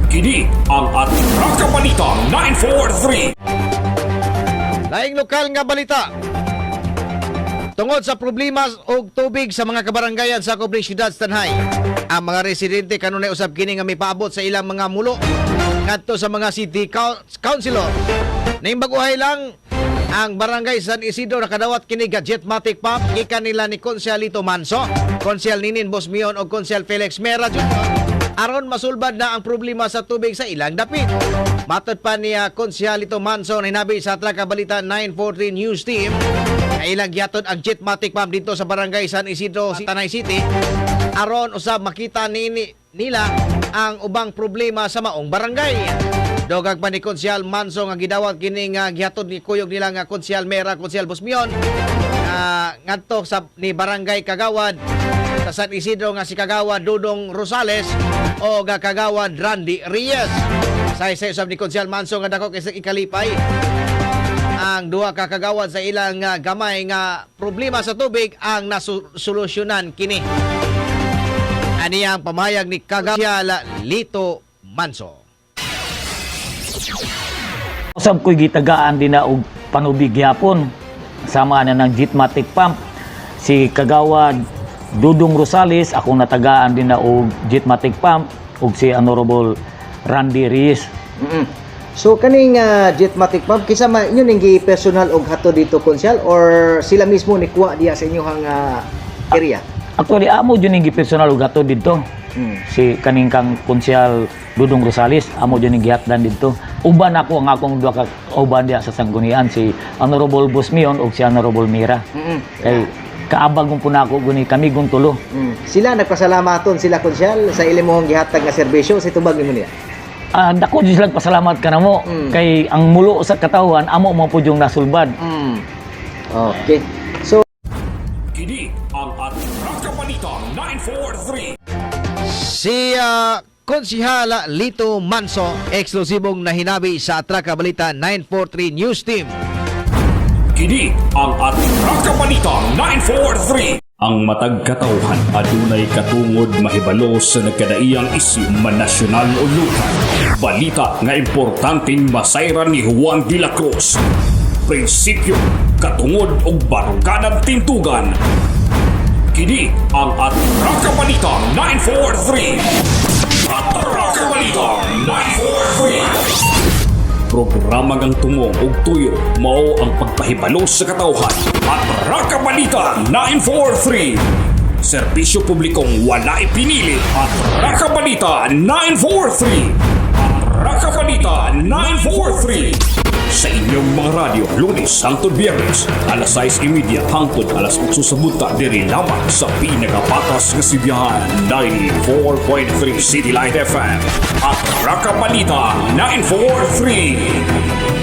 Kini ang Atraka Balita 943. Laing lokal nga balita. Tungod sa problema og tubig sa mga kabarangayan sa Cobre Ciudad Tanhay, ang mga residente kanunay usab kini nga mipaabot sa ilang mga mulo ngadto sa mga city councilor. Naimbaguhay lang ang barangay San Isidro nakadawat kini ga jetmatic pump gikan nila ni Konsyalito Manso, Konsyal Ninin Bosmion o Konsyal Felix Mera Jr. aron masulbad na ang problema sa tubig sa ilang dapit. Matod pa niya Konsyalito Manso na hinabi sa Atraka Balita 943 News Team na ilang gihatod ang jetmatic pump dito sa barangay San Isidro, Tanay City aron usab makita nila ang ubang problema sa maong barangay. Dogag pa ni Konsyal Manso nga gidawat kini nga gihatod ni kuyog nila nga Konsyal Mera, Konsyal Bosmion ngadto sa ni barangay Kagawad sa San Isidro nga si Kagawad Dudong Rosales o ga Kagawad Randy Reyes. Sa usab ni Konsyal Manso nga dako kay ikalipay ang duha ka kagawad sa ilang gamay nga problema sa tubig ang nasolusyonan kini. Ani ang pamayag ni Kagawad Lito Manso. Usab ko'y gitagaan din na og panubig yapon. Sama na ng jetmatic pump. Si Kagawad Dudong Rosales, akong natagaan din na og jetmatic pump. Ug si Honorable Randy Reyes. So kaning jetmatic pump kisa man inyo ning personal og hato dito Konsyal or sila mismo ni kuha diya sa inyong area? Actually, amo dyan yung personal og hato dito. Si kaning kang Konsyal Dudong Rosales, amo dyan yung gihatdan dito. Uban ako ang akong duha ka uban diya sa sanggunian, si Honorable Bosmion ug si Honorable Mira. Kay kaabag po na ako guni kami gung tulo. Sila nagpasalamaton sila Konsyal sa ilimong gihatag nga serbisyo sa tubag nimo niya. Dako di sila pasalamat ka na mo. Kay ang mulo sa katawan, amo mo po yung nasulbad. Okay. So Kini ang Atraka Balita 943. Si Konsyal Lito Manso, eksklusibong nahinabi sa Atraka Balita 943 News Team. Kini ang Atraka Balita 943. Ang matag katawhan adunay katungod mahibalo sa nagkadaiyang isyu man nasyonal o lokal. Balita nga importanteng masayran ni Juan de la Cruz. Prinsipyo, katungod o baruganan tintugan. Kini ang Atraka Balita 943. Atraka Balita 943. Programa ngang tumong og tuyo mao ang pagpahibalo sa katawhan. Atraka Balita 943. Serbisyo publikong wala ipinili. Atraka Balita 943. Atraka Balita 943. Sa inyong mga radyo, Lunes hangtod Biyernes, alas 6:30 hangtod alas 8 sa buta diri lamang sa pinagapatas nga sibiyahan 94.3 City Light FM. Atraka Balita 943.